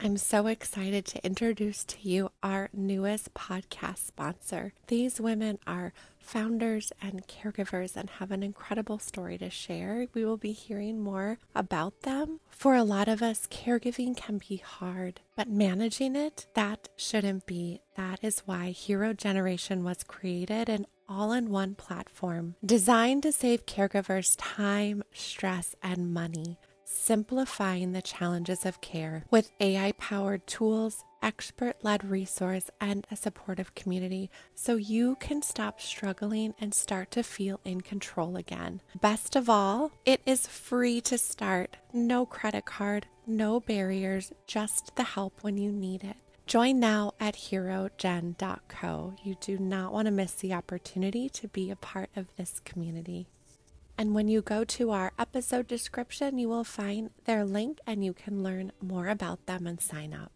I'm so excited to introduce to you our newest podcast sponsor. These women are founders and caregivers and have an incredible story to share. We will be hearing more about them. For a lot of us, caregiving can be hard, but managing it, that shouldn't be. That is why Hero Generation was created, an all-in-one platform designed to save caregivers time, stress, and money, simplifying the challenges of care with AI-powered tools, expert-led resource, and a supportive community so you can stop struggling and start to feel in control again. Best of all, it is free to start. No credit card, no barriers, just the help when you need it. Join now at herogen.co. You do not want to miss the opportunity to be a part of this community. And when you go to our episode description, you will find their link and you can learn more about them and sign up.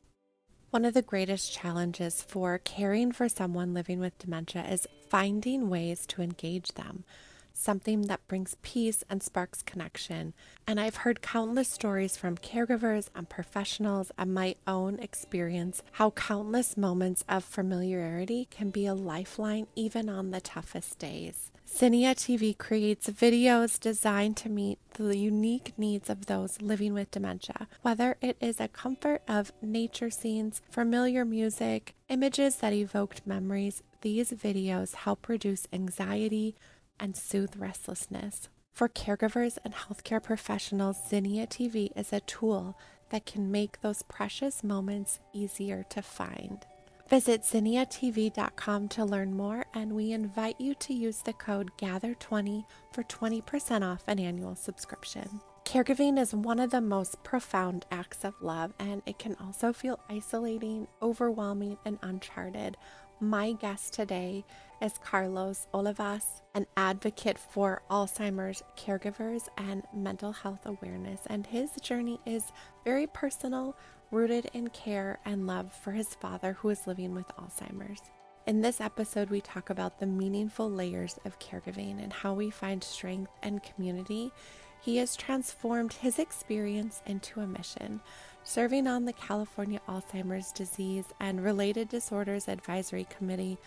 One of the greatest challenges for caring for someone living with dementia is finding ways to engage them, something that brings peace and sparks connection. And I've heard countless stories from caregivers and professionals and my own experience how countless moments of familiarity can be a lifeline even on the toughest days. Zinnia TV creates videos designed to meet the unique needs of those living with dementia, whether it is a comfort of nature scenes, familiar music, images that evoked memories. These videos help reduce anxiety and soothe restlessness. For caregivers and healthcare professionals, Zinnia TV is a tool that can make those precious moments easier to find. Visit zinniatv.com to learn more, and we invite you to use the code GATHER20 for 20% off an annual subscription. Caregiving is one of the most profound acts of love, and it can also feel isolating, overwhelming, and uncharted. My guest today is Carlos Olivas, an advocate for Alzheimer's caregivers and mental health awareness, and his journey is very personal, rooted in care and love for his father who is living with Alzheimer's. In this episode, we talk about the meaningful layers of caregiving and how we find strength and community. He has transformed his experience into a mission, serving on the California Alzheimer's Disease and Related Disorders Advisory Committee,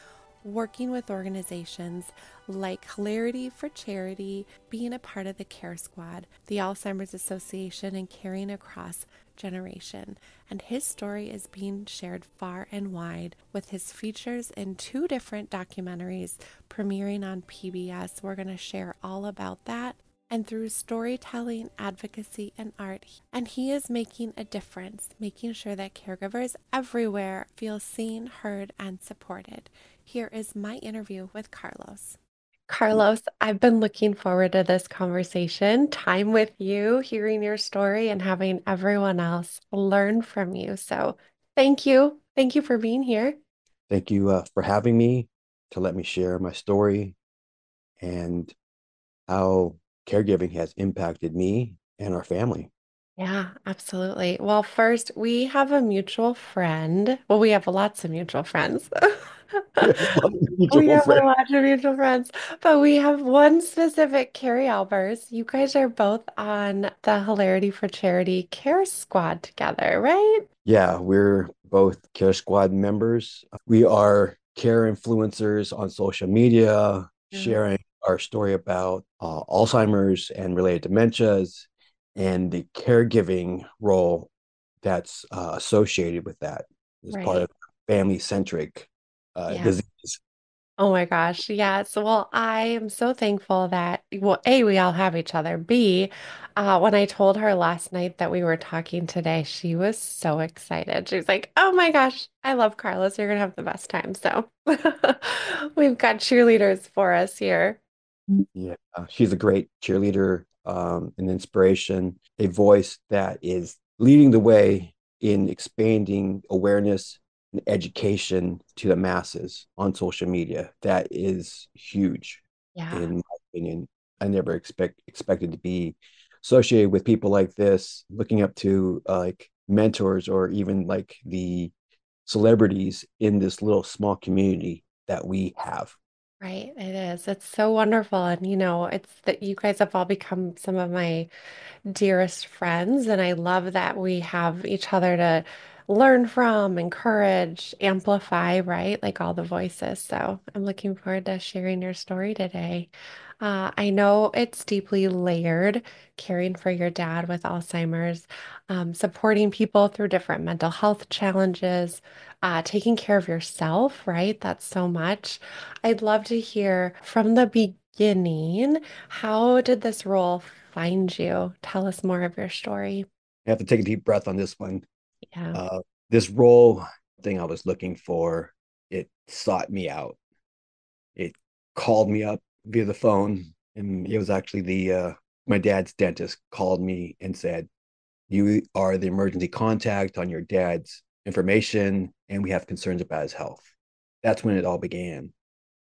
working with organizations like Hilarity for Charity, being a part of the Care Squad, the Alzheimer's Association, and caring across generation. And his story is being shared far and wide with his features in 2 different documentaries premiering on PBS. We're going to share all about that. And through storytelling, advocacy, and art, and he is making a difference, making sure that caregivers everywhere feel seen, heard, and supported. Here is my interview with Carlos. Carlos, I've been looking forward to this conversation, time with you, hearing your story, and having everyone else learn from you. So thank you. Thank you for being here. Thank you for having me to let me share my story and how caregiving has impacted me and our family. Yeah, absolutely. Well, first, we have a mutual friend. Well, we have lots of mutual friends. We have a lot of We mutual have a friends. lot of mutual friends, but we have one specific, Carrie Albers. You guys are both on the Hilarity for Charity Care Squad together, right? Yeah, we're both Care Squad members. We are care influencers on social media, Yeah. sharing our story about Alzheimer's and related dementias and the caregiving role that's associated with that as part Right. of family centric Yeah. disease. Oh my gosh. Yes. Well, I am so thankful that, well, A, we all have each other. B, when I told her last night that we were talking today, she was so excited. She was like, oh my gosh, I love Carlos. You're gonna have the best time. So we've got cheerleaders for us here. Yeah, she's a great cheerleader, an inspiration, a voice that is leading the way in expanding awareness and education to the masses on social media. That is huge, Yeah. in my opinion. I never expected to be associated with people like this, looking up to like mentors or even like the celebrities in this little small community that we have. Right, it is. It's so wonderful. And, it's that you guys have all become some of my dearest friends. And I love that we have each other to learn from, encourage, amplify, right? Like all the voices. So I'm looking forward to sharing your story today. I know it's deeply layered, caring for your dad with Alzheimer's, supporting people through different mental health challenges, taking care of yourself, right? That's so much. I'd love to hear from the beginning, how did this role find you? Tell us more of your story. I have to take a deep breath on this one. Yeah. Uh, this role thing I was looking for, it sought me out. It called me up via the phone, and it was actually the my dad's dentist called me and said, "You are the emergency contact on your dad's information, and we have concerns about his health." That's when it all began.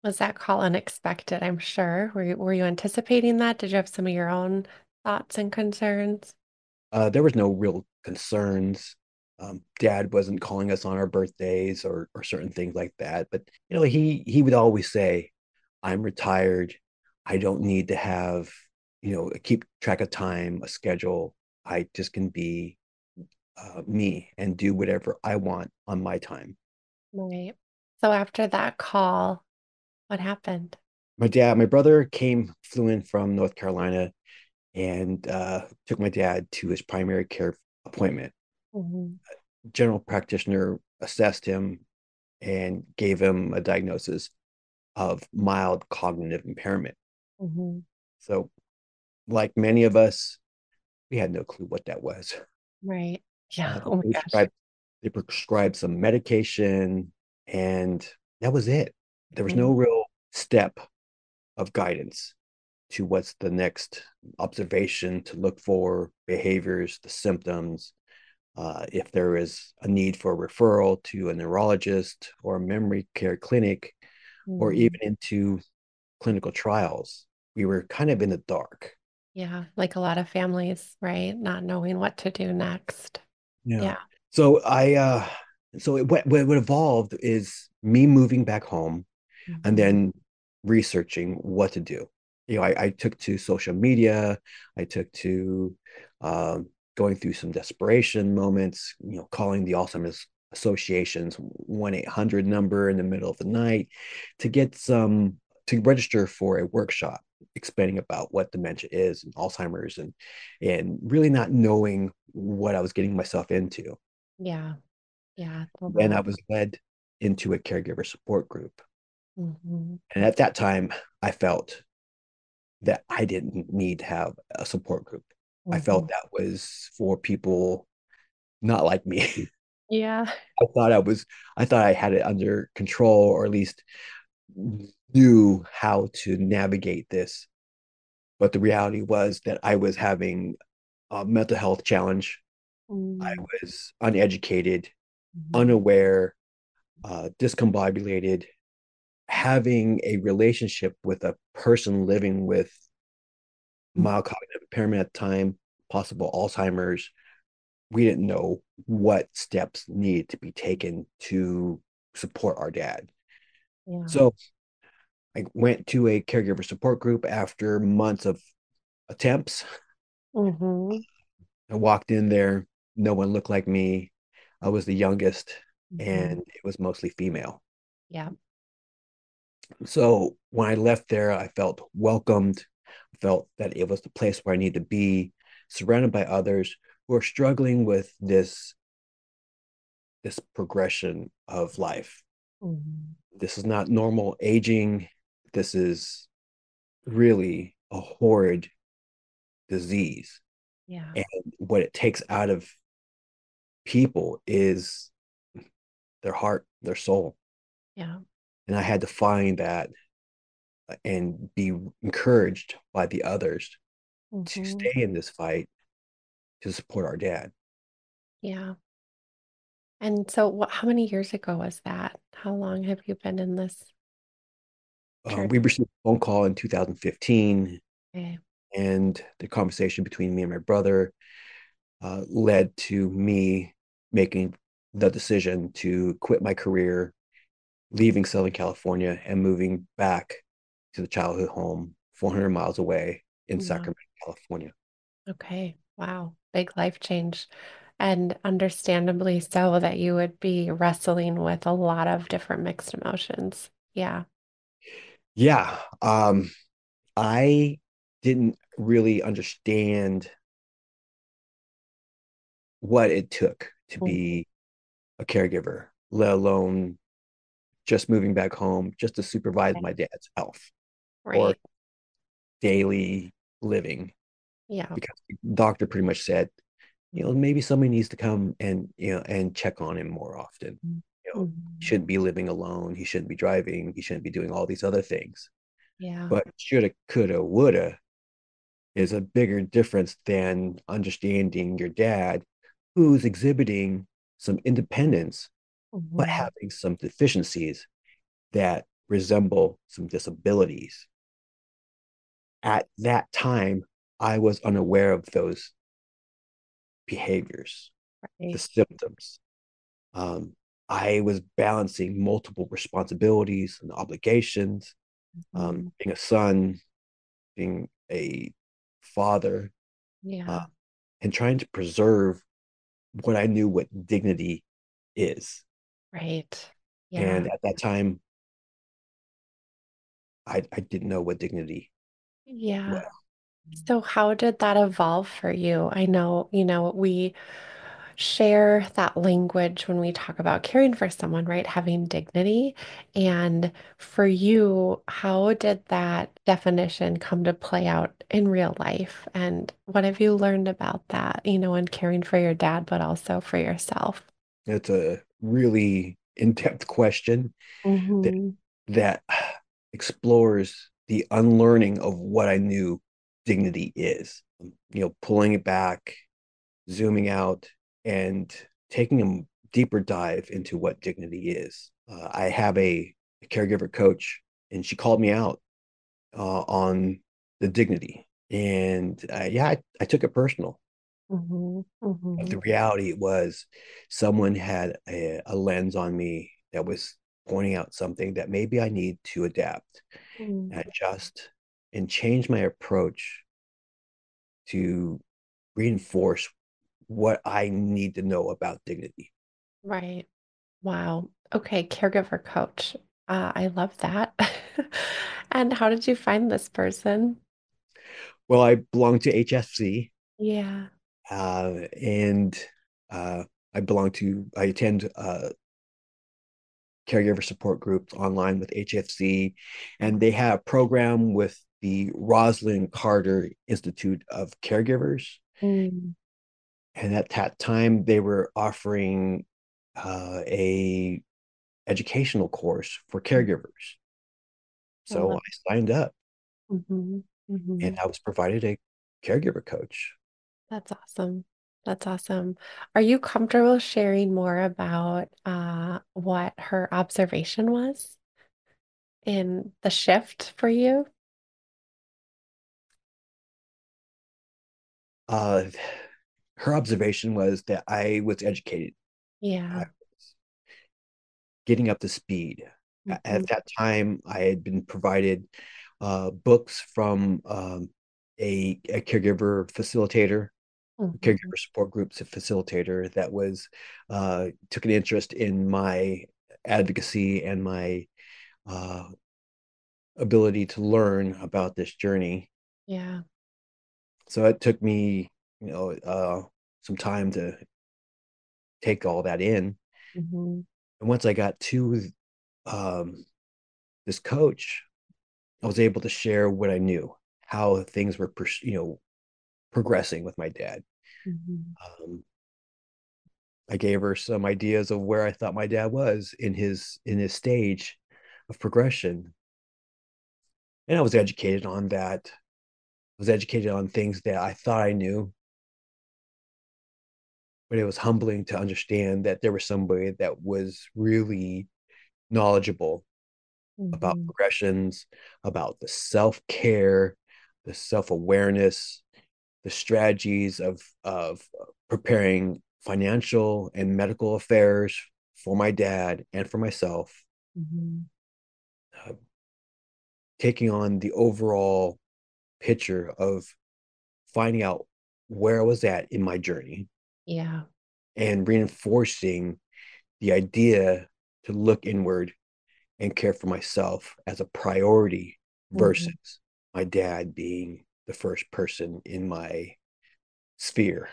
Was that call unexpected? I'm sure. Were you anticipating that? Did you have some of your own thoughts and concerns? There was no real concerns. Dad wasn't calling us on our birthdays or certain things like that. But he would always say, "I'm retired. I don't need to have keep track of time, a schedule. I just can be me and do whatever I want on my time." Right. So after that call, what happened? My brother flew in from North Carolina and took my dad to his primary care appointment. Hmm. General practitioner assessed him and gave him a diagnosis of mild cognitive impairment. Hmm. So, like many of us, we had no clue what that was. Right. Yeah. They Oh my gosh. prescribed some medication, and that was it. There was no Right. real step of guidance to what's the next observation to look for, behaviors, the symptoms, if there is a need for a referral to a neurologist or a memory care clinic, or Mhm. even into clinical trials. We were kind of in the dark. Yeah. Like a lot of families, right? Not knowing what to do next. Yeah. Yeah. So what evolved is me moving back home and Hmm. then researching what to do. I took to social media, I took to going through some desperation moments, calling the Alzheimer's Association's 1-800 number in the middle of the night to get to register for a workshop explaining about what dementia is and Alzheimer's and really not knowing what I was getting myself into. Yeah. Yeah. A Then I lot. was led into a caregiver support group. Hmm. And at that time, I felt that I didn't need to have a support group. I Hmm. felt that was for people not like me. Yeah. I thought I thought I had it under control, or at least knew how to navigate this. But the reality was that I was having a mental health challenge. I Mm-hmm. was uneducated, unaware, discombobulated, having a relationship with a person living with mild cognitive impairment at the time, possible Alzheimer's. We didn't know what steps needed to be taken to support our dad. Yeah. So I went to a caregiver support group after months of attempts. Hmm. I walked in there, no one looked like me. I was the youngest, Hmm. and it was mostly female. Yeah. So when I left there, I felt welcomed, felt that it was the place where I need to be, surrounded by others who are struggling with this progression of life. Hmm. This is not normal aging. This is really a horrid disease. Yeah. And what it takes out of people is their heart, their soul. Yeah. And I had to find that and be encouraged by the others to Hmm. stay in this fight to support our dad. Yeah. And so how many years ago was that? How long have you been in this journey? We received a phone call in 2015, Okay. and the conversation between me and my brother led to me making the decision to quit my career, leaving Southern California, and moving back to the childhood home 400 miles away in Yeah. Sacramento, California. Okay. Wow. Big life change. And understandably so that you would be wrestling with a lot of different mixed emotions. Yeah. Yeah. I didn't really understand what it took to Mhm. be a caregiver, let alone just moving back home just to supervise my dad's health or Right. daily living. Yeah. Because the doctor pretty much said, maybe somebody needs to come and and check on him more often. He Mhm. shouldn't be living alone. He shouldn't be driving. He shouldn't be doing all these other things. Yeah. But shoulda, coulda, woulda is a bigger difference than understanding your dad, who's exhibiting some independence, but Mhm. having some deficiencies that resemble some disabilities. At that time, I was unaware of those behaviors, the Right. symptoms. Um, I was balancing multiple responsibilities and obligations, Mhm. being a son, being a father, uh, Yeah. and trying to preserve what I knew what dignity is. Right. And Yeah. at that time, I didn't know what dignity Yeah. was. So how did that evolve for you? I know, we share that language when we talk about caring for someone, right? Having dignity. And for you, how did that definition come to play out in real life? And what have you learned about that, in caring for your dad, but also for yourself? It's a really in-depth question that Hmm. that explores the unlearning of what I knew dignity is. Pulling it back, zooming out, and taking a deeper dive into what dignity is. I have a caregiver coach, and she called me out on the dignity, and yeah, I took it personal. Hmm. But Hmm. the reality was, someone had a lens on me that was pointing out something that maybe I need to adapt and adjust and change my approach to reinforce what I need to know about dignity. Right. Wow. Okay, caregiver coach. I love that. And how did you find this person? Well, I belong to HFC, Yeah. and uh, I attend caregiver support groups online with HFC, and they have a program with the Rosalind Carter Institute of Caregivers. Mm. And at that time, they were offering a educational course for caregivers. I So love. I signed up, Hmm. and Hmm. I was provided a caregiver coach. That's awesome. That's awesome. Are you comfortable sharing more about what her observation was in the shift for you? Uh, Her observation was that I was educated. I Yeah. was getting up to speed. Hmm. At that time, I had been provided books from a caregiver facilitator, Hmm. caregiver support groups facilitator that was took an interest in my advocacy and my uh, ability to learn about this journey. Yeah. So it took me, some time to take all that in. Hmm. And once I got to um, this coach, I was able to share what I knew, how things were, progressing with my dad. Hmm. Um, I gave her some ideas of where I thought my dad was in his stage of progression, and I was educated on that. I was educated on things that I thought I knew, but it was humbling to understand that there was somebody that was really knowledgeable about Hmm. progressions, about the self care, the self awareness, the strategies of preparing financial and medical affairs for my dad and for myself, Hmm. uh, taking on the overall picture of finding out where I was at in my journey, Yeah. and reinforcing the idea to look inward and care for myself as a priority Mhm. versus my dad being the first person in my sphere.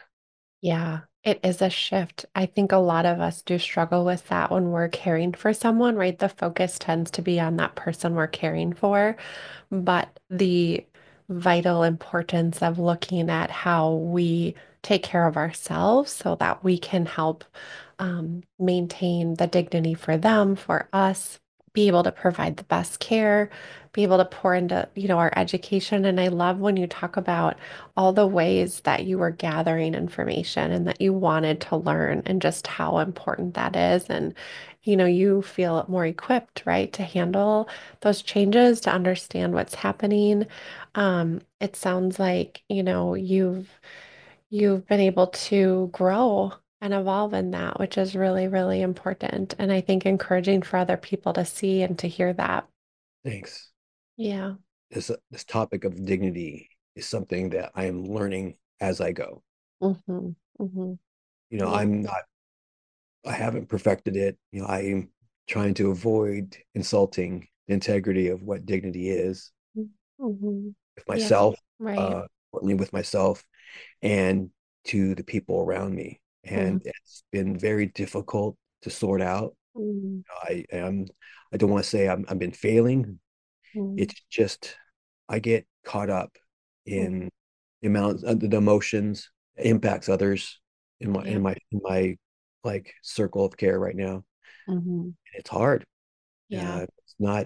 Yeah, it is a shift. I think a lot of us do struggle with that when we're caring for someone, right? The focus tends to be on that person we're caring for, but the vital importance of looking at how we take care of ourselves so that we can help maintain the dignity for them, for us, be able to provide the best care, be able to pour into, our education. And I love when you talk about all the ways that you were gathering information and that you wanted to learn and just how important that is. And, you feel more equipped, right, to handle those changes, to understand what's happening. It sounds like, you've been able to grow and evolve in that, which is really, really important. And I think encouraging for other people to see and to hear that. Thanks. Yeah. This topic of dignity is something that I am learning as I go. Mm-hmm. Mm-hmm. Yeah. I'm not, I haven't perfected it. I'm trying to avoid insulting the integrity of what dignity is Mm-hmm. with Yeah. myself, Right. importantly with myself and to the people around me. Mm-hmm. And it's been very difficult to sort out. I am, I don't want to say I've been failing. It's just I get caught up Mm-hmm. in the amount of the emotions impacts others in my Yeah. like circle of care right now. Mm-hmm. It's hard. Yeah.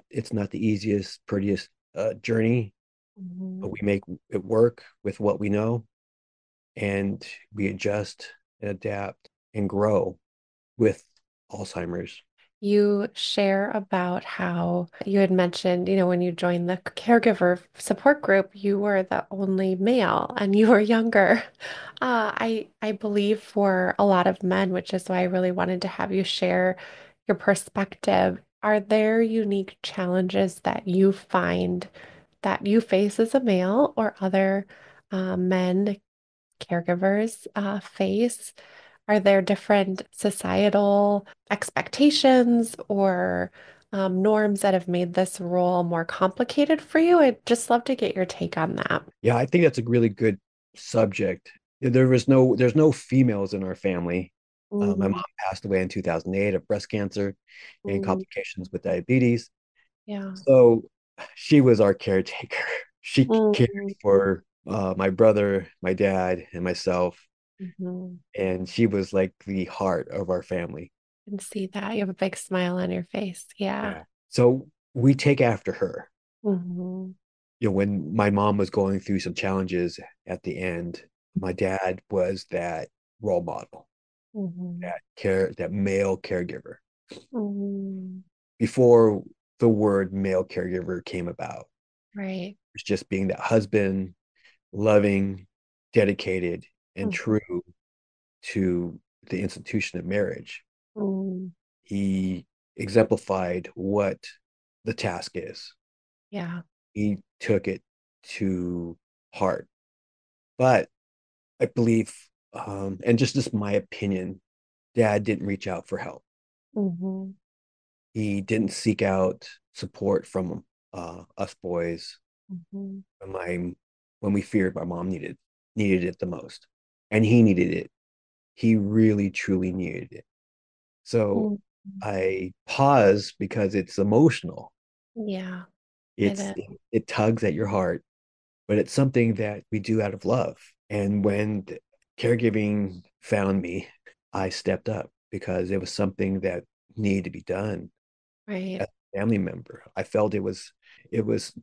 It's not the easiest, prettiest journey, Mm-hmm. but we make it work with what we know, and we adjust and adapt and grow with Alzheimer's. You share about how you had mentioned, when you joined the caregiver support group, you were the only male and you were younger. I believe for a lot of men, which is why I really wanted to have you share your perspective. Are there unique challenges that you find that you face as a male or other men caregivers face? Are there different societal expectations or norms that have made this role more complicated for you? I'd just love to get your take on that. Yeah, I think that's a really good subject. There's no females in our family. My mom Mm, passed away in 2008 of breast cancer and mm, complications with diabetes. yeah. So she was our caretaker. She cared Mm, for my brother, my dad, and myself, mhm. and she was like the heart of our family. I can see that. You have a big smile on your face. Yeah. Yeah. So we take after her. Hmm. When my mom was going through some challenges at the end, my dad was that role model, Hmm. that male caregiver. Hmm. Before the word male caregiver came about, Right. it's just being that husband, loving, dedicated, and Mm, true to the institution of marriage. mm, He exemplified what the task is. yeah. He took it to heart. But I believe, and just as my opinion, dad didn't reach out for help. Hmm. He didn't seek out support from us boys Hmm. when when we feared my mom needed it the most, and he needed it. He really truly needed it. So Mm. I pause because it's emotional. Yeah, it It's is. it tugs at your heart, but it's something that we do out of love. And when caregiving found me, I stepped up because it was something that needed to be done Right. as a family member. I felt it was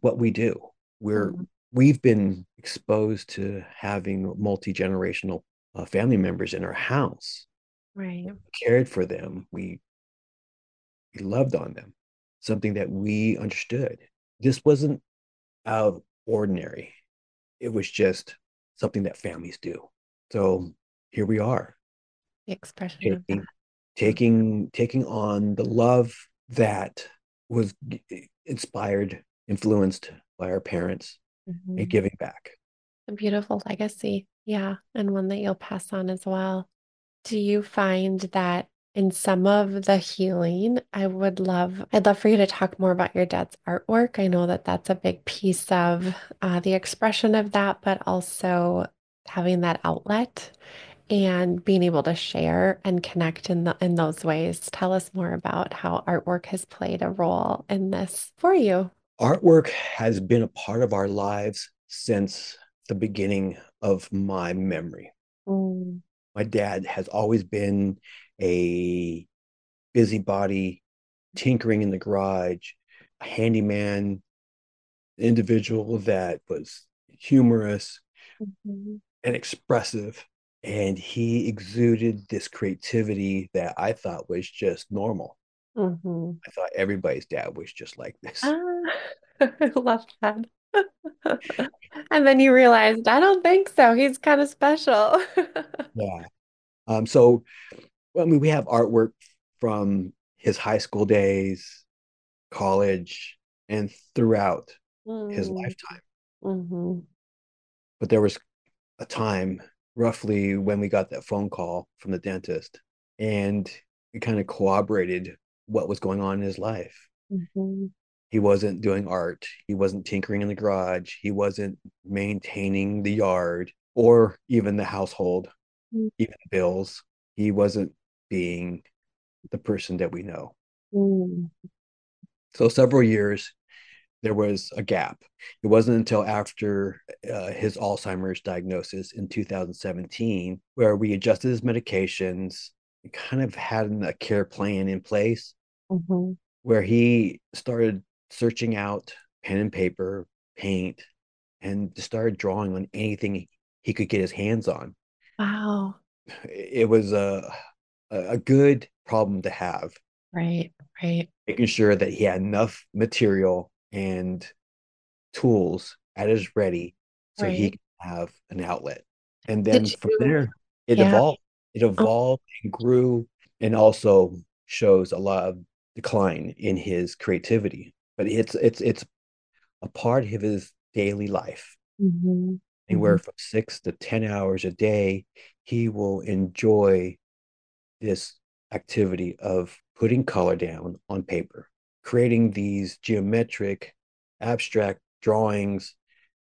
what we do. We're Mm, we've been exposed to having multi-generational family members in our house. right. We cared for them. We loved on them. Something that we understood. This wasn't out of ordinary. It was just something that families do. So here we are, The expression of that. taking taking on the love that was inspired, influenced by our parents, and Mm-hmm. giving back. A beautiful legacy. Yeah. And one that you'll pass on as well. Do you find that in some of the healing, I'd love for you to talk more about your dad's artwork. I know that that's a big piece of the expression of that, but also having that outlet and being able to share and connect in those ways. Tell us more about how artwork has played a role in this for you. Artwork has been a part of our lives since the beginning of my memory. Mm, My dad has always been a busybody, tinkering in the garage, a handyman, individual that was humorous mhm, and expressive. And he exuded this creativity that I thought was just normal. mhm. I thought everybody's dad was just like this. Ah, I love that. And then you realized, I don't think so. He's kind of special. Yeah. So, I mean, we have artwork from his high school days, college, and throughout his Mm, lifetime. hmm. But there was a time roughly when we got that phone call from the dentist, and it kind of corroborated what was going on in his life. Hmm. He wasn't doing art, he wasn't tinkering in the garage, he wasn't maintaining the yard or even the household, even bills. He wasn't being the person that we know. Mm, So several years there was a gap. It wasn't until after his Alzheimer's diagnosis in 2017 where we adjusted his medications, kind of had a care plan in place hmm. where he started searching out pen and paper, paint, and started drawing on anything he could get his hands on. Wow. It was a good problem to have, Right, right. making sure that he had enough material and tools at his ready so he Right. could have an outlet. And Did then from you? there, it Yeah. evolved. It Oh, evolved and grew, and also shows a lot of decline in his creativity. But it's a part of his daily life. hmm, Anywhere hmm. from 6 to 10 hours a day, he will enjoy this activity of putting color down on paper, creating these geometric, abstract drawings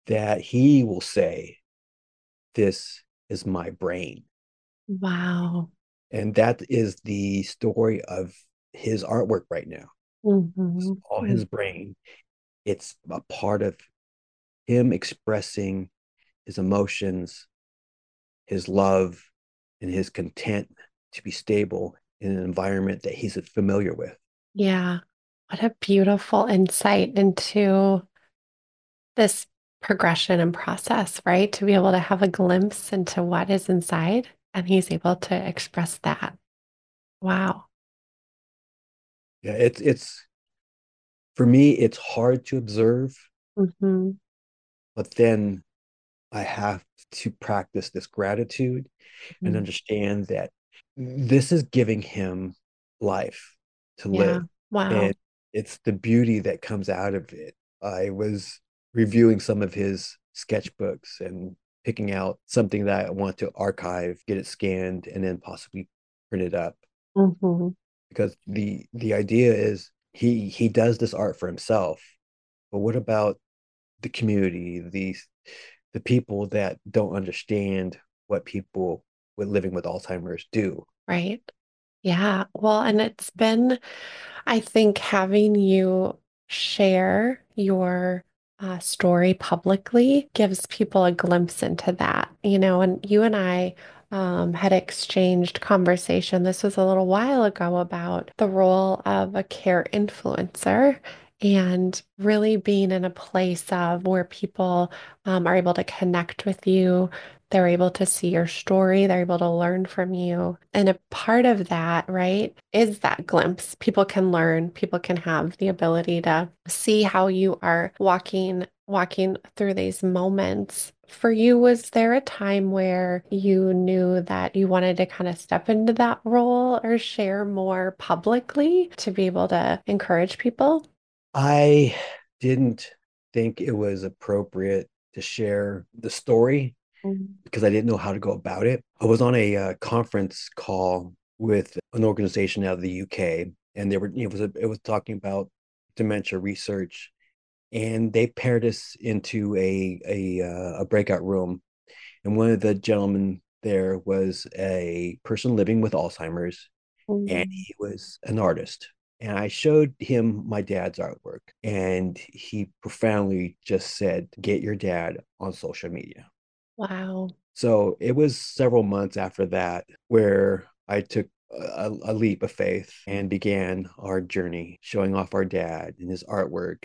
that he will say, "This is my brain." Wow. And that is the story of his artwork right now. It's Hmm. all his brain. It's a part of him expressing his emotions, his love, and his content to be stable in an environment that he's familiar with. Yeah. What a beautiful insight into this progression and process, right? To be able to have a glimpse into what is inside, and he's able to express that. Wow. Yeah, it's for me, it's hard to observe, Hmm. but then I have to practice this gratitude and understand that this is giving him life to Yeah. live. And Wow. it's the beauty that comes out of it. I was reviewing some of his sketchbooks and picking out something that I want to archive, get it scanned, and then possibly print it up. Hmm. Because the idea is he does this art for himself, but what about the community, the people that don't understand what people with living with Alzheimer's do? Right. Yeah. Well, and it's been, I think, having you share your story publicly gives people a glimpse into that, and you and I had exchanged conversation. This was a little while ago about the role of a care influencer and really being in a place of where people are able to connect with you. They're able to see your story. They're able to learn from you. And a part of that, right, is that glimpse. People can learn, people can have the ability to see how you are walking through these moments. For you, was there a time where you knew that you wanted to kind of step into that role or share more publicly to be able to encourage people? I didn't think it was appropriate to share the story Mm. because I didn't know how to go about it. I was on a conference call with an organization out of the UK, and they were it was talking about dementia research, and they paired us into a breakout room, and one of the gentlemen there was a person living with Alzheimer's, and Mm. he was an artist. And I showed him my dad's artwork, and he profoundly just said, "Get your dad on social media." Wow. So it was several months after that where I took a leap of faith and began our journey, showing off our dad and his artwork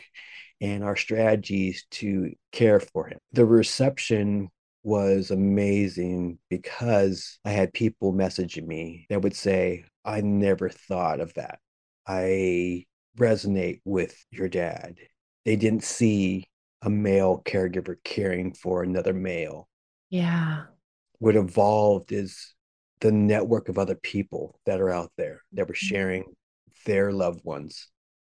and our strategies to care for him. The reception was amazing because I had people messaging me that would say, "I never thought of that. I resonate with your dad." They didn't see a male caregiver caring for another male. Yeah. What evolved is the network of other people that are out there that were Mhm. sharing their loved ones.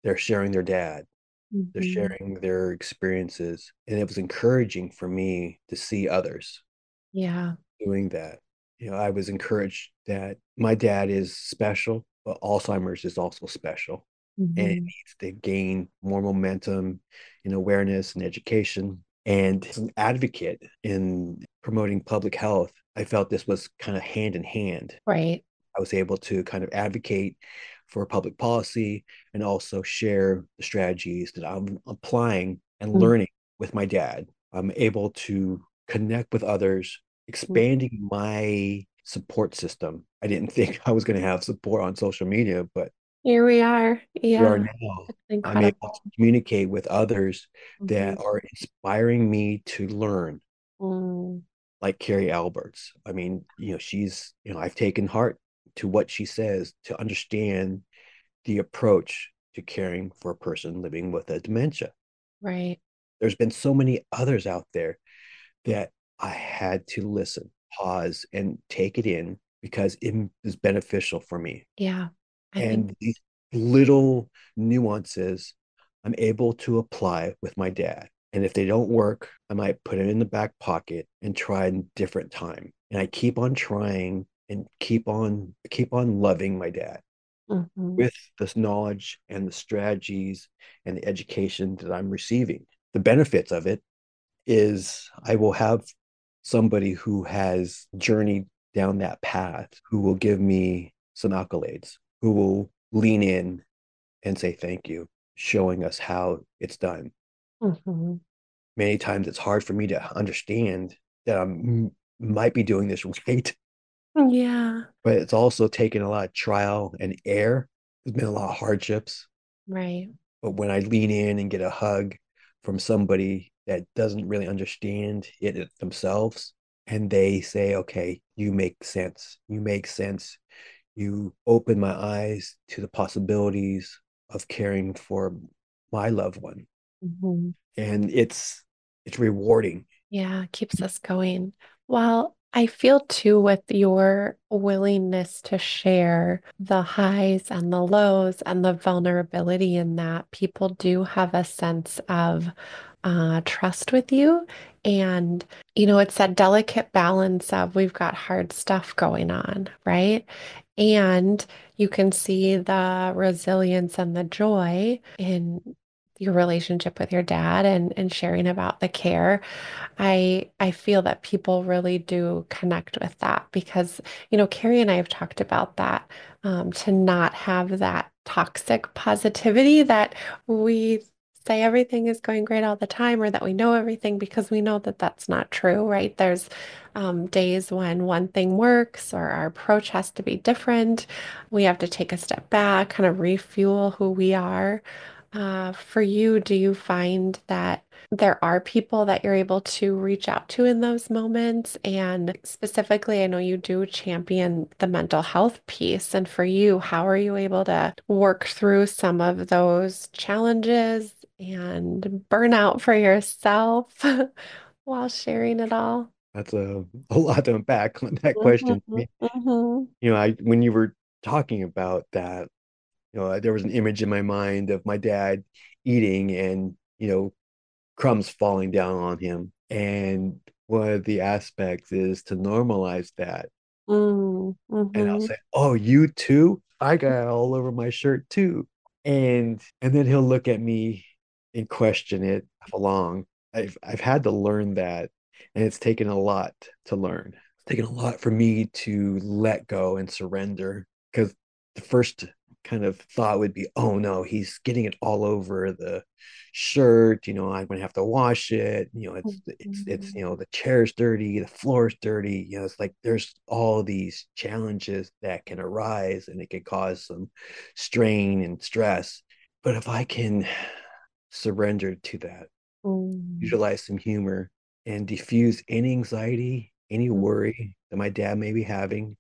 They're sharing their dad. They're Mhm. sharing their experiences. And it was encouraging for me to see others Yeah. doing that. I was encouraged that my dad is special, but Alzheimer's is also special. And it Mhm. needs to gain more momentum in awareness and education. And as an advocate in promoting public health, I felt this was kind of hand in hand. Right. I was able to kind of advocate for public policy and also share the strategies that I'm applying and Mhm. learning with my dad. I'm able to connect with others, expanding my support system. I didn't think I was going to have support on social media, but Here we are. we are Yeah. now. It's I'm able to incredible. communicate with others Mhm. that are inspiring me to learn, Mm. like Carrie Alberts. I mean, I've taken heart to what she says to understand the approach to caring for a person living with a dementia. Right. There's been so many others out there that I had to listen, pause, and take it in because it is beneficial for me. Yeah. I think. And these little nuances I'm able to apply with my dad. And if they don't work, I might put it in the back pocket and try a different time. And I keep on trying and keep on loving my dad Mhm. with this knowledge and the strategies and the education that I'm receiving. The benefits of it is I will have somebody who has journeyed down that path who will give me some accolades, who will lean in and say thank you, showing us how it's done. Mhm. Many times it's hard for me to understand that might be doing this right, Yeah. but it's also taken a lot of trial and error. There's been a lot of hardships. Right. But when I lean in and get a hug from somebody that doesn't really understand it themselves, and they say, "Okay, you make sense. You make sense. You open my eyes to the possibilities of caring for my loved one." Mhm. And it's rewarding. Yeah, it keeps us going. Well, I feel too with your willingness to share the highs and the lows and the vulnerability in that people do have a sense of trust with you. And, it's that delicate balance of we've got hard stuff going on, right? And you can see the resilience and the joy in your relationship with your dad and sharing about the care. I feel that people really do connect with that because, Carrie and I have talked about that, to not have that toxic positivity that we say everything is going great all the time or that we know everything because we know that that's not true, right? There's days when one thing works or our approach has to be different. We have to take a step back, kind of refuel who we are. For you, do you find that there are people that you're able to reach out to in those moments? And specifically, I know you do champion the mental health piece. And for you, how are you able to work through some of those challenges and burnout for yourself while sharing it all? That's a lot to unpack on that question. Mhm, mhm. I when you were talking about that, there was an image in my mind of my dad eating and crumbs falling down on him. And one of the aspects is to normalize that. And I'll Mm-hmm. say, "Oh, you too? I got it all over my shirt too." And then he'll look at me and question it along. I've had to learn that, and it's taken a lot to learn. It's taken a lot for me to let go and surrender, because the first kind of thought would be, "Oh no, he's getting it all over the shirt. I'm gonna have to wash it. It's Mhm. the chair's dirty, the floor's dirty. It's like there's all these challenges that can arise, and it can cause some strain and stress. But if I can surrender to that, Mm. utilize some humor, and diffuse any anxiety, any Mm. worry that my dad may be having,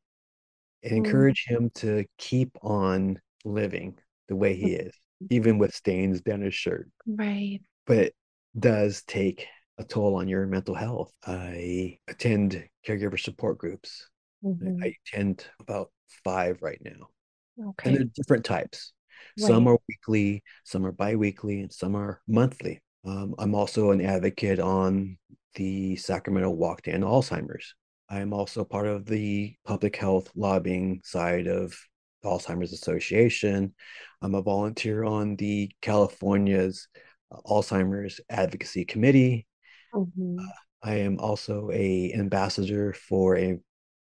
and Mm. encourage him to keep on living the way he is, even with stains down his shirt. Right. But it does take a toll on your mental health. I attend caregiver support groups. Hmm. I attend about 5 right now, and Okay. they're different types. Some Right. are weekly, some are bi-weekly, and some are monthly. I'm also an advocate on the Sacramento Walk to End Alzheimer's. I am also part of the public health lobbying side of the Alzheimer's Association. I'm a volunteer on the California's Alzheimer's Advocacy Committee. Hmm. I am also a ambassador for a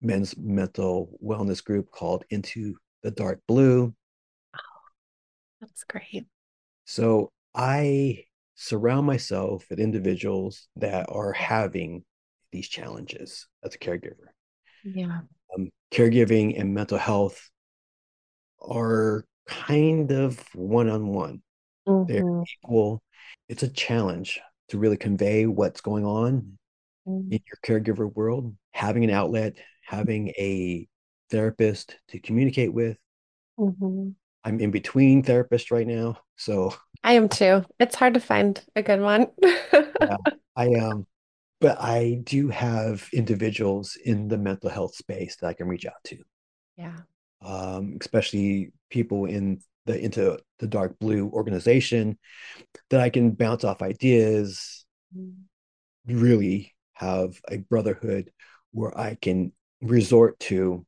men's mental wellness group called Into the Dark Blue. That's great. So I surround myself with individuals that are having these challenges as a caregiver. Yeah. Caregiving and mental health are kind of one on one, they're Hmm. equal. It's a challenge to really convey what's going on in your caregiver world, having an outlet, having a therapist to communicate with. Hmm. I'm in between therapists right now. So I am too. It's hard to find a good one. yeah, I but I do have individuals in the mental health space that I can reach out to, Yeah. especially people in the Into the Dark Blue organization that I can bounce off ideas, really have a brotherhood where I can resort to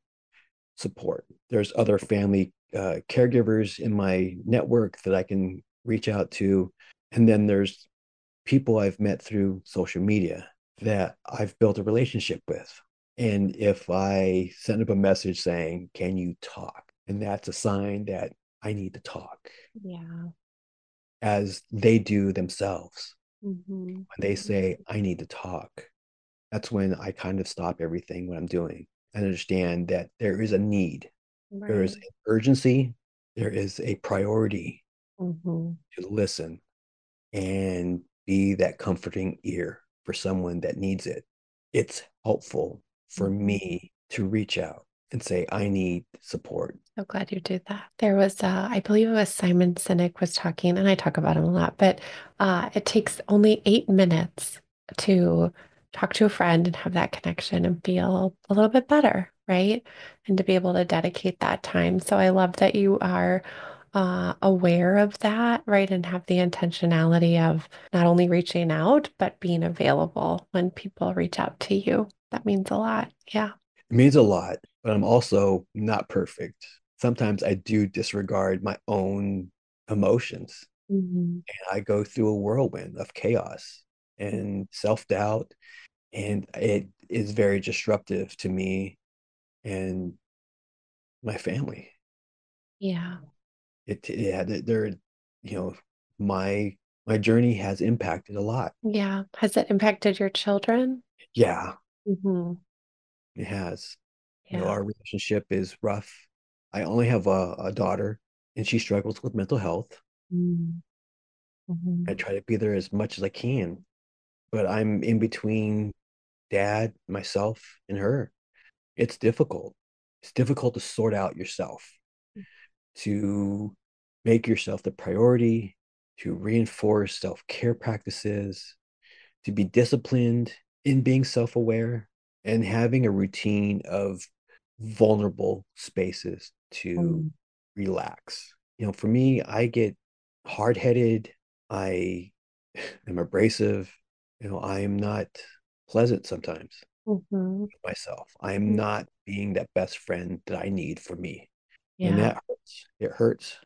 support. There's other family caregivers in my network that I can reach out to. And then there's people I've met through social media that I've built a relationship with. And if I send up a message saying, "Can you talk?" And that's a sign that I need to talk, Yeah. as they do themselves. Hmm. When they say, "I need to talk," that's when I kind of stop everything what I'm doing and understand that there is a need, there is Right. an urgency, there is a priority Hmm. to listen and be that comforting ear for someone that needs it. It's helpful for Hmm. me to reach out and say, "I need support." So glad you did that. There was, I believe it was Simon Sinek was talking, and I talk about him a lot, but it takes only 8 minutes to talk to a friend and have that connection and feel a little bit better, right? And to be able to dedicate that time. So I love that you are aware of that, right? And have the intentionality of not only reaching out, but being available when people reach out to you. That means a lot. Yeah. It means a lot, but I'm also not perfect. Sometimes I do disregard my own emotions. Mhm. I go through a whirlwind of chaos and self doubt, and it is very disruptive to me and my family. Yeah. Yeah, they're, you know, my my journey has impacted a lot. Yeah. Has it impacted your children? Yeah, Hmm. it has. Yeah. Our relationship is rough. I only have a daughter, and she struggles with mental health. I Mm-hmm. try to be there as much as I can, but I'm in between dad, myself, and her. It's difficult. It's difficult to sort out yourself, to make yourself the priority, to reinforce self-care practices, to be disciplined in being self-aware, and having a routine of vulnerable spaces to relax. For me, I get hard-headed. I am abrasive. I am not pleasant sometimes Hmm. with myself. I'm not being that best friend that I need for me. And Yeah. that hurts. It hurts.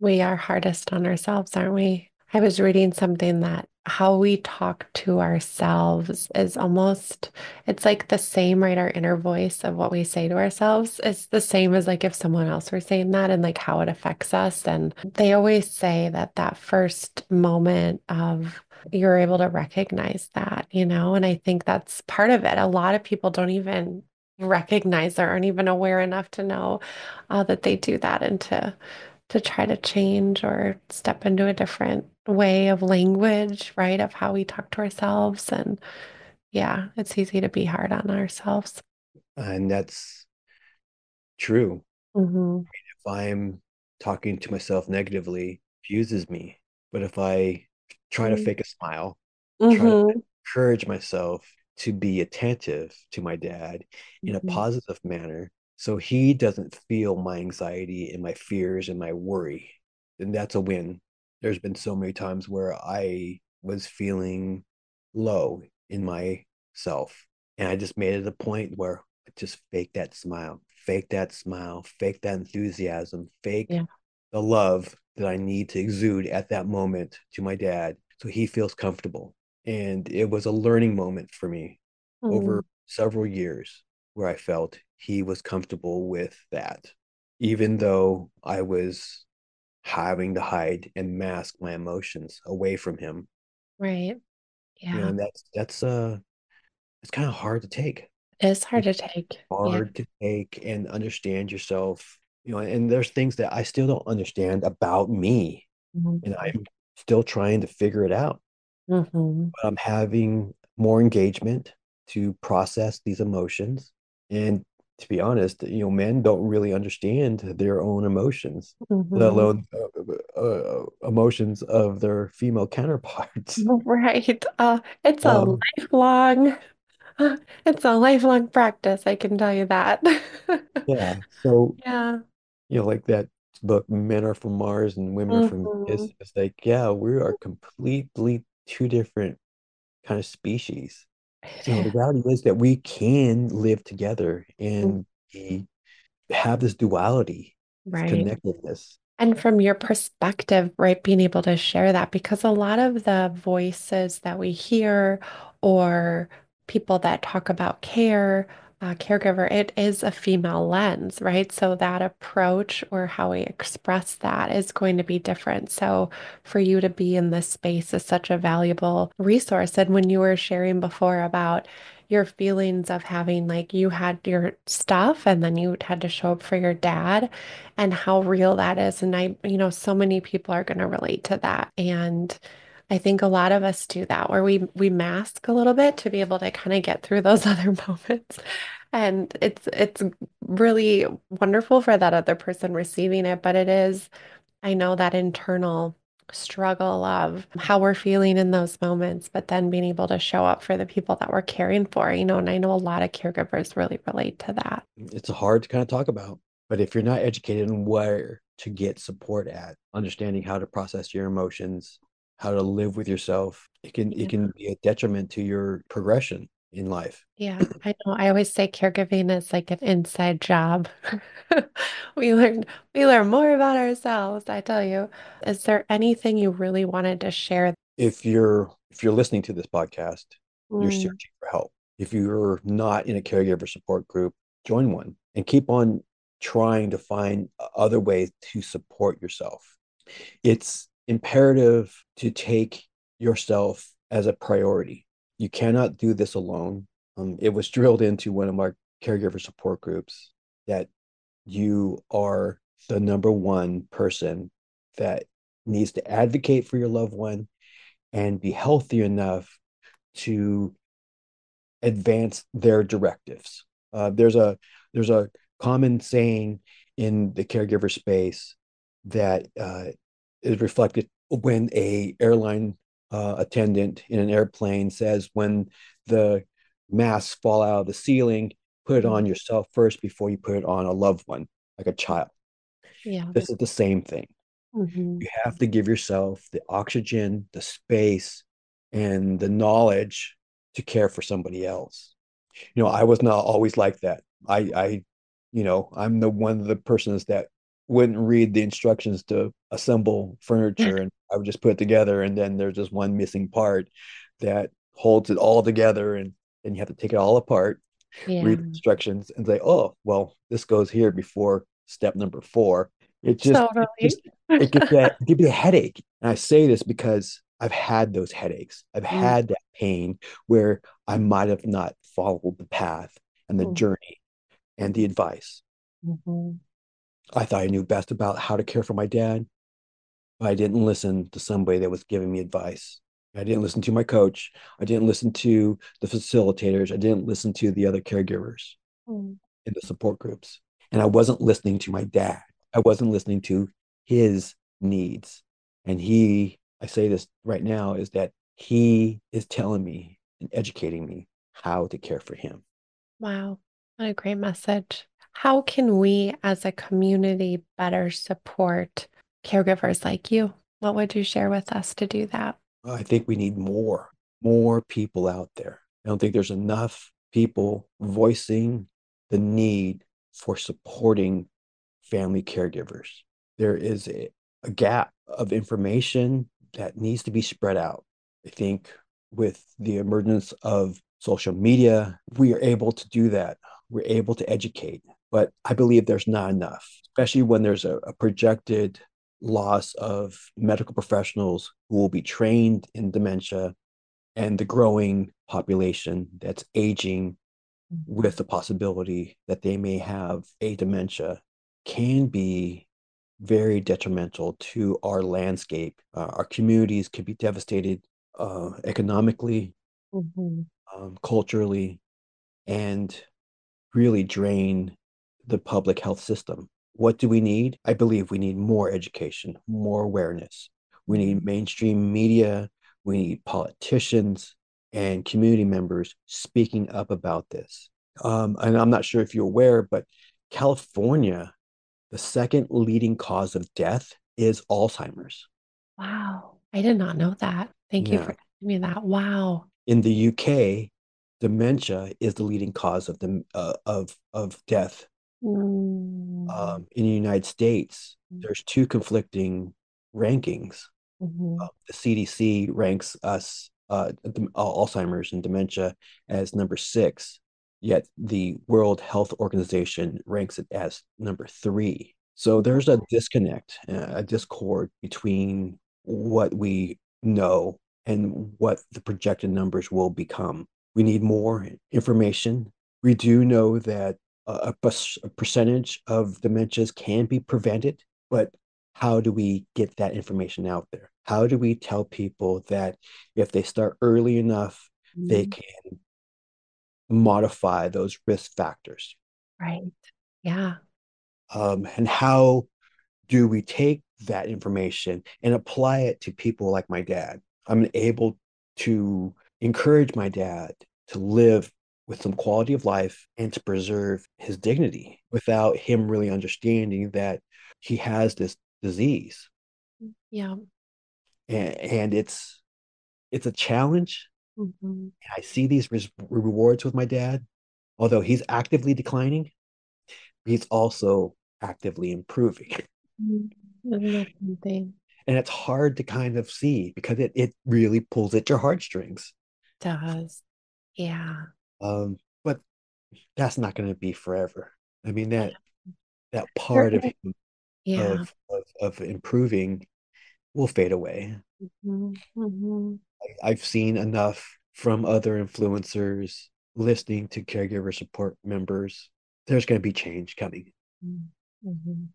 We are hardest on ourselves, aren't we? I was reading something that how we talk to ourselves is almost, it's like the same, right? Our inner voice of what we say to ourselves is the same as like if someone else were saying that and like how it affects us. And they always say that that first moment of you're able to recognize that, and I think that's part of it. A lot of people don't even recognize or aren't even aware enough to know that they do that and to try to change or step into a different way of language, right? Of how we talk to ourselves. And yeah, it's easy to be hard on ourselves. And that's true. Hmm. If I'm talking to myself negatively, it uses me. But if I try to fake a smile, try to Hmm. encourage myself to be attentive to my dad in a Hmm. positive manner so he doesn't feel my anxiety and my fears and my worry, then that's a win. There's been so many times where I was feeling low in myself, and I just made it a point where I just fake that smile, fake that enthusiasm, fake Yeah. the love that I need to exude at that moment to my dad so he feels comfortable. And it was a learning moment for me over Mm. several years where I felt he was comfortable with that, even though I was having to hide and mask my emotions away from him. Right. Yeah. And it's kind of hard to take. It's hard It's to take. Yeah. hard to take and understand yourself, and there's things that I still don't understand about me, and Hmm. I'm still trying to figure it out. Hmm. But I'm having more engagement to process these emotions. And to be honest, men don't really understand their own emotions, let Hmm. alone emotions of their female counterparts. Right. It's a Um, lifelong, it's a lifelong practice, I can tell you that. yeah. So, Yeah. like that book, Men Are From Mars and Women Are From Hmm. Venus. It's like, yeah, we are completely two different kind of species. It The is. reality is that we can live together and be have this duality, this Right. connectedness. And from your perspective, right, being able to share that, because a lot of the voices that we hear or people that talk about care, caregiver, it is a female lens, right? So that approach or how we express that is going to be different. So for you to be in this space is such a valuable resource. And when you were sharing before about your feelings of having like you had your stuff and then you had to show up for your dad and how real that is. And so many people are going to relate to that. And I think a lot of us do that where we mask a little bit to be able to kind of get through those other moments. And it's really wonderful for that other person receiving it, but it is, I know that internal struggle of how we're feeling in those moments, but then being able to show up for the people that we're caring for, and I know a lot of caregivers really relate to that. It's hard to kind of talk about, but if you're not educated on where to get support at, understanding how to process your emotions, how to live with yourself, it can be a detriment to your progression in life. Yeah, I know. I always say caregiving is like an inside job. We learn we learn more about ourselves, I tell you. Is there anything you really wanted to share? If you're listening to this podcast, you're Mm, searching for help. If you're not in a caregiver support group, join one and keep on trying to find other ways to support yourself. It's imperative to take yourself as a priority. You cannot do this alone. It was drilled into one of our caregiver support groups that you are the number one person that needs to advocate for your loved one and be healthy enough to advance their directives. There's a common saying in the caregiver space that is reflected when a airline attendant in an airplane says, when the masks fall out of the ceiling, put it mm, on yourself first before you put it on a loved one, like a child. yeah. This is the same thing. Hmm. You have to give yourself the oxygen, the space, and the knowledge to care for somebody else. I was not always like that. I'm the one of the persons that wouldn't read the instructions to assemble furniture, and I would just put it together, and then there's just one missing part that holds it all together, and then you have to take it all apart, Yeah. read the instructions, and say, oh, well, this goes here before step number four. It just, it Totally. just, it gives me a headache. And I say this because I've had those headaches. I've had that pain where I might have not followed the path and the journey and the advice. Mm-hmm. I thought I knew best about how to care for my dad, but I didn't listen to somebody that was giving me advice. I didn't listen to my coach. I didn't listen to the facilitators. I didn't listen to the other caregivers in the support groups. And I wasn't listening to my dad. I wasn't listening to his needs. And I say this right now, is that he is telling me and educating me how to care for him. Wow, what a great message. How can we as a community better support caregivers like you? What would you share with us to do that? I think we need more people out there. I don't think there's enough people voicing the need for supporting family caregivers. There is a gap of information that needs to be spread out. I think with the emergence of social media, we are able to do that. We're able to educate, but I believe there's not enough, especially when there's a projected loss of medical professionals who will be trained in dementia and the growing population that's aging with the possibility that they may have a dementia can be very detrimental to our landscape. Our communities could be devastated economically, Mhm. culturally, and really drain the public health system. What do we need? I believe we need more education, more awareness. We need mainstream media. We need politicians and community members speaking up about this. And I'm not sure if you're aware, but California, the second leading cause of death is Alzheimer's. Wow, I did not know that. Thank you for Yeah. telling me that. Wow. In the UK, dementia is the leading cause of death. Mm. In the United States, there's two conflicting rankings. Mhm. The CDC ranks us Alzheimer's and dementia as number six, yet the World Health Organization ranks it as number three. So there's a disconnect, a discord between what we know and what the projected numbers will become. We need more information. We do know that a percentage of dementias can be prevented, but how do we get that information out there? How do we tell people that if they start early enough, they Mhm. can modify those risk factors? Right. Yeah. And how do we take that information and apply it to people like my dad? I'm able to encourage my dad to live with some quality of life and to preserve his dignity without him really understanding that he has this disease. Yeah. And it's a challenge. Mhm. I see these rewards with my dad, although he's actively declining, he's also actively improving. Mhm. Isn't that something? And it's hard to kind of see because it really pulls at your heartstrings. Does. Yeah. But that's not going to be forever. I mean, that There part of is. him Yeah. of improving will fade away. Mhm. Mhm. I've seen enough from other influencers listening to caregiver support members. There's going to be change coming, Mhm.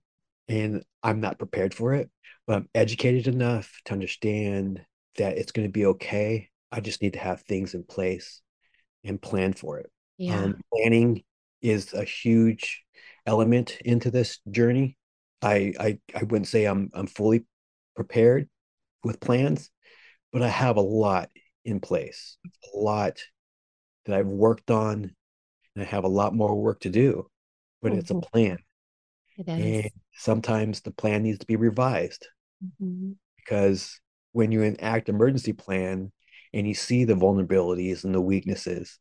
and I'm not prepared for it, but I'm educated enough to understand that it's going to be okay. I just need to have things in place and plan for it. Yeah. Planning is a huge element into this journey. I wouldn't say I'm fully prepared with plans, but I have a lot in place, a lot that I've worked on, and I have a lot more work to do. But it's a Mhm. plan, It and is. sometimes the plan needs to be revised Mhm. because when you enact emergency plan, and you see the vulnerabilities and the weaknesses,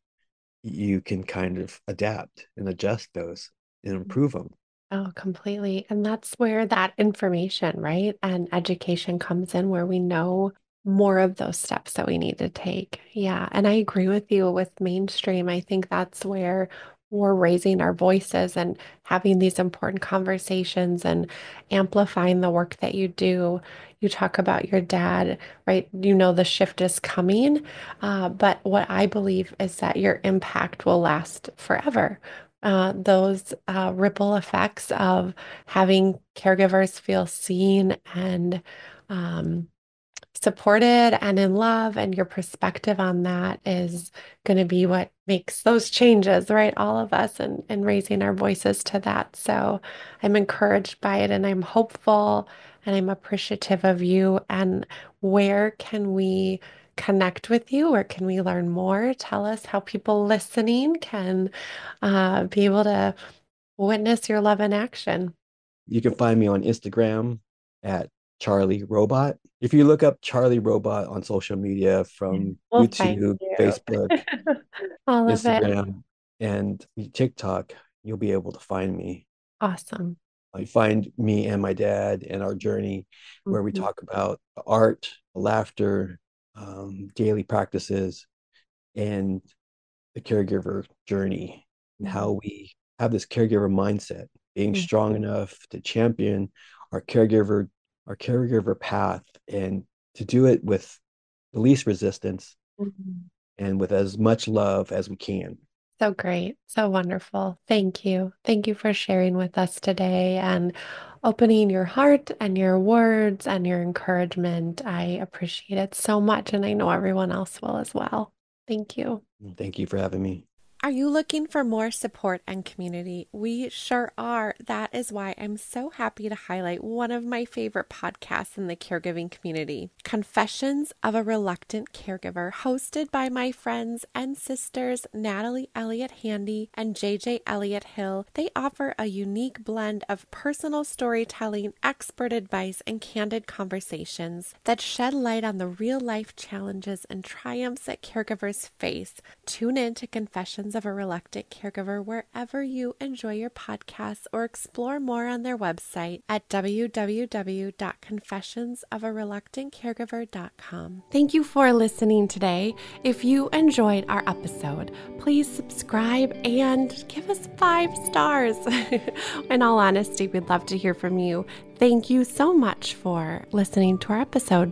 you can kind of adapt and adjust those and improve them. Oh, completely. And that's where that information, right? And education comes in where we know more of those steps that we need to take. Yeah. And I agree with you with mainstream. I think that's where we're raising our voices and having these important conversations and amplifying the work that you do. You talk about your dad, right? You know, the shift is coming. But what I believe is that your impact will last forever. Those ripple effects of having caregivers feel seen and um, supported and in love, and your perspective on that is going to be what makes those changes, right? All of us and raising our voices to that. So I'm encouraged by it and I'm hopeful and I'm appreciative of you. And where can we connect with you? Where can we learn more? Tell us how people listening can be able to witness your love in action. You can find me on Instagram at Charlie Robot. If you look up Charlie Robot on social media from We'll find YouTube, you. Facebook, All of it. Instagram, and TikTok, you'll be able to find me. Awesome. You find me and my dad and our journey where we Mhm. talk about art, laughter, daily practices, and the caregiver journey and how we have this caregiver mindset, being Mhm. strong enough to champion our caregiver, our caregiver path, and to do it with the least resistance Mhm. and with as much love as we can. So great. So wonderful. Thank you. Thank you for sharing with us today and opening your heart and your words and your encouragement. I appreciate it so much, and I know everyone else will as well. Thank you. Thank you for having me. Are you looking for more support and community? We sure are. That is why I'm so happy to highlight one of my favorite podcasts in the caregiving community, Confessions of a Reluctant Caregiver, hosted by my friends and sisters Natalie Elliott Handy and JJ Elliott Hill. They offer a unique blend of personal storytelling, expert advice, and candid conversations that shed light on the real life challenges and triumphs that caregivers face. Tune in to Confessions of a Reluctant Caregiver wherever you enjoy your podcasts, or explore more on their website at www.confessionsofareluctantcaregiver.com. Thank you for listening today. If you enjoyed our episode, please subscribe and give us 5 stars. In all honesty, we'd love to hear from you. Thank you so much for listening to our episode.